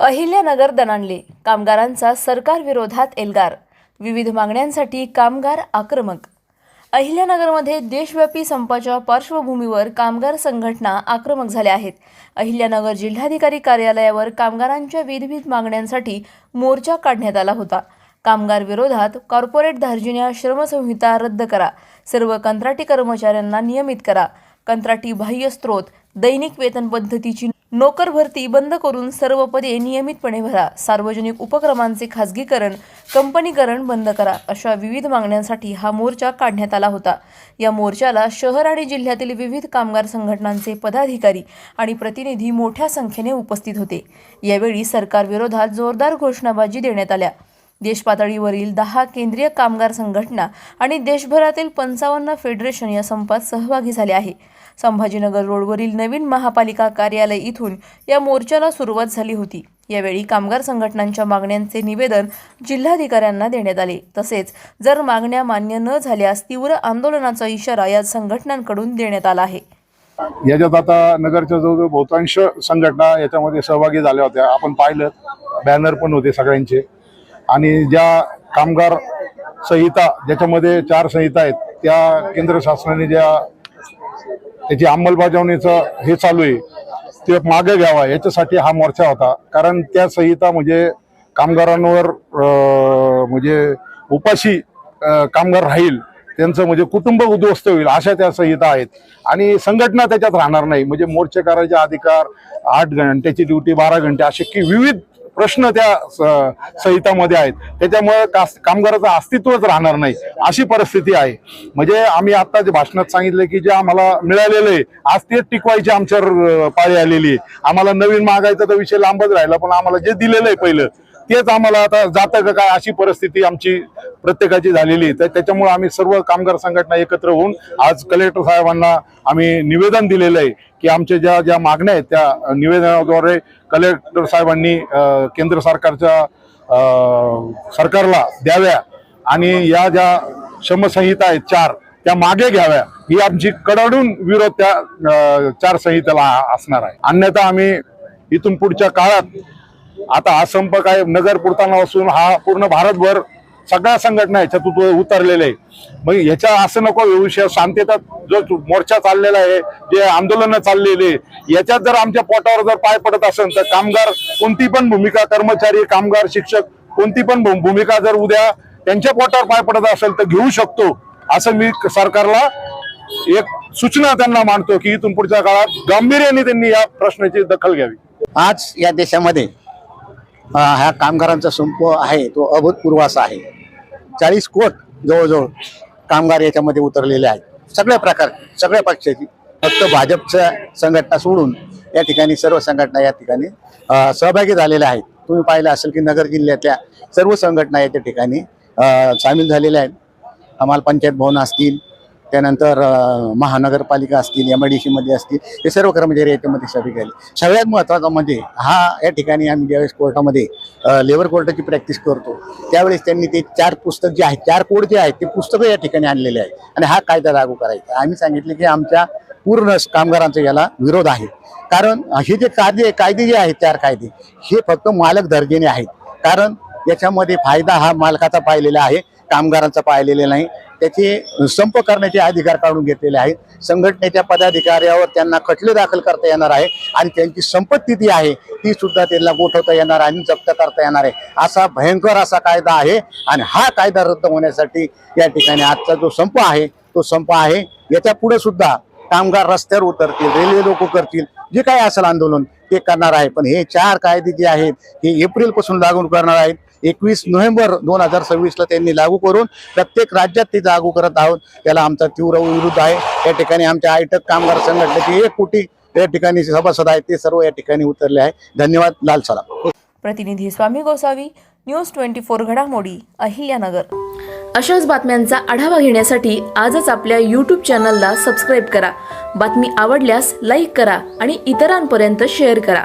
अहिल्यानगर दणाणले, कामगारांचा सरकार विरोधात एल्गार, विविध मागण्यांसाठी कामगार आक्रमक। अहिल्यानगरमध्ये देशव्यापी संपाच्या पार्श्वभूमीवर कामगार संघटना आक्रमक झाल्या आहेत। अहिल्यानगर जिल्हाधिकारी कार्यालयावर कामगारांच्या विविध मागण्यांसाठी मोर्चा काढण्यात आला होता। कामगार विरोधात कॉर्पोरेट धार्जिण्या श्रमसंहिता रद्द करा, सर्व कंत्राटी कर्मचाऱ्यांना नियमित करा, कंत्राटी बाह्य स्त्रोत, दैनिक वेतन पद्धतीची नोकर भरती बंद करून सर्व पदे नियमितपणे भरा, सार्वजनिक उपक्रमांचे खासगीकरण, कंपनीकरण बंद करा, अशा विविध मागण्यांसाठी हा मोर्चा काढण्यात आला होता। या मोर्चाला शहर आणि जिल्ह्यातील विविध कामगार संघटनांचे पदाधिकारी आणि प्रतिनिधी मोठ्या संख्येने उपस्थित होते। यावेळी सरकार विरोधात जोरदार घोषणाबाजी देण्यात आल्या। देशपातळीवरील 10 केंद्रीय कामगार संघटना आणि देशभरातील 55 फेडरेशन या संपात सहभागी झाले आहे। संभाजीनगर रोडवरील नवीन महापालिका कार्यालय इथून या मोर्चाला सुरुवात झाली होती। यावेळी कामगार संघटनांच्या मागण्यांचे निवेदन जिल्हाधिकाऱ्यांना देण्यात आले। तसेच जर मागण्या मान्य न झाल्यास तीव्र आंदोलनाचा इशारा या संघटनांकडून देण्यात आला आहे। याच्यात आता नगरच्या जवळ बहुतांश संघटना याच्यामध्ये सहभागी झाल्या होत्या। आपण पाहिलं बॅनर पण होते सगळ्यांचे, आणि ज्या कामगार संहिता ज्याच्यामध्ये 4 संहिता आहेत त्या केंद्र शासनाने ज्या त्याची अंमलबजावणीचं हे चालू आहे ते मागे घ्यावा याच्यासाठी हा मोर्चा होता। कारण त्या संहिता म्हणजे कामगारांवर म्हणजे उपाशी कामगार राहील, त्यांचं म्हणजे कुटुंब उद्ध्वस्त होईल अशा त्या संहिता आहेत, आणि संघटना त्याच्यात राहणार नाही। म्हणजे मोर्चे करायचे अधिकार, 8 घंट्याची ड्युटी, 12 घंटे, असे की विविध प्रश्न त्या संहितामध्ये आहेत। त्याच्यामुळे कामगाराचं अस्तित्वच राहणार नाही अशी परिस्थिती आहे। म्हणजे आम्ही आता जे भाषणात सांगितले की जे आम्हाला मिळालेलं आहे आज तेच टिकवायची आमच्यावर पाळी आलेली आहे। आम्हाला नवीन मागायचा तर विषय लांबच राहिला, पण आम्हाला जे दिलेलं आहे पहिलं तेच आम्हाला आता जातं का काय अशी परिस्थिती आमची प्रत्येकाची झालेली आहे। तर त्याच्यामुळे आम्ही सर्व कामगार संघटना एकत्र होऊन आज कलेक्टर साहेबांना आम्ही निवेदन दिलेलं आहे की आमच्या ज्या मागण्या आहेत त्या निवेदनाद्वारे कलेक्टर साहेबांनी केंद्र सरकारला द्याव्या, आणि या ज्या श्रमसंहिता आहेत 4 त्या मागे घ्याव्या, ही आमची कडाडून विरोध त्या 4 संहितेला असणार आहे। अन्यथा आम्ही इथून पुढच्या काळात आता हा संप काय नगर पुरता नसून हा पूर्ण भारतभर सगळ्या संघटना याच्यात उतरलेले आहे। मग ह्याच्या असं नको विषय शांतता जो मोर्चा चाललेला आहे, जे आंदोलन चाललेले, याच्यात जर आमच्या पोटावर जर पाय पडत असेल तर कामगार कोणती पण भूमिका, कर्मचारी, कामगार, शिक्षक कोणती पण भूमिका जर उद्या त्यांच्या पोटावर पाय पडत असेल तर घेऊ शकतो, असं मी सरकारला एक सूचना त्यांना मांडतो की इथून पुढच्या काळात गांभीर्याने त्यांनी या प्रश्नाची दखल घ्यावी। आज या देशामध्ये हा कामगारांचा संप आहे तो अभूतपूर्व असा आहे। 40 कोट जवळजवळ कामगार याच्यामध्ये उतरलेले आहेत, सगळ्या प्रकारचे, सगळ्या पक्षाची। फक्त भाजपच्या संघटना सोडून या ठिकाणी सर्व संघटना या ठिकाणी सहभागी झालेल्या आहेत। तुम्ही पाहिलं असेल की नगर जिल्ह्यातल्या सर्व संघटना या ठिकाणी सामील झालेल्या आहेत। आम्हाला पंचायत भवन असतील, त्यानंतर महानगरपालिका असतील, MIDC मध्ये असतील, हे सर्व कर्मचारी याच्यामध्ये सहभागी झाले। सगळ्यात महत्त्वाचं म्हणजे या ठिकाणी आम्ही ज्यावेळेस कोर्टामध्ये लेबर कोर्टाची प्रॅक्टिस करतो त्यावेळेस त्यांनी ते 4 पुस्तक जे आहेत, 4 कोड जे आहेत ते पुस्तकं या ठिकाणी आणलेले आहेत, आणि हा कायदा लागू करायचा। आम्ही सांगितले की आमच्या पूर्ण कामगारांचा याला विरोध आहे, कारण हे जे कायदे जे आहेत 4 कायदे हे फक्त मालक दर्जाने आहेत। कारण याच्यामध्ये फायदा हा मालकाचा पाहिलेला आहे, कामगारांचा पाहिलेला नाही। त्याचे संप करण्याचे अधिकार काढून घेतलेले आहेत। संघटनेच्या पदाधिकाऱ्यावर त्यांना खटले दाखल करता येणार आहे, आणि त्यांची संपत्ती ती आहे ती सुद्धा त्यांना गोठवता येणार आणि जप्त करता येणार आहे। असा भयंकर असा कायदा आहे, आणि हा कायदा रद्द होण्यासाठी या ठिकाणी आजचा जो संप आहे तो संप आहे। याच्या पुढे सुद्धा कामगार रस्त्यावर उतरतील, रेल्वे लोक करतील, जे काही असेल आंदोलन ते करणार आहे। पण हे 4 कायदे जे आहेत हे एप्रिल पासून लागू करणार आहेत। 21 नोव्हेंबर 2026 त्यांनी लागू करून प्रत्येक राज्यात ते लागू करत आहोत। त्याला आमचा तीव्र विरोध आहे। या ठिकाणी आमच्या आयटक कामगार संघटनेचे 1 कोटी या ठिकाणी सभासद आहेत, ते सर्व या ठिकाणी उतरले आहे। धन्यवाद। लाल सलाम। प्रतिनिधी स्वामी गोसावी, न्यूज 24 घडामोडी, अहिल्यानगर। अशाच बातम्यांचा आढावा घेण्यासाठी आजच आपल्या YouTube चॅनलला सबस्क्राईब करा। बातमी आवडल्यास लाईक करा आणि इतरांपर्यंत शेअर करा।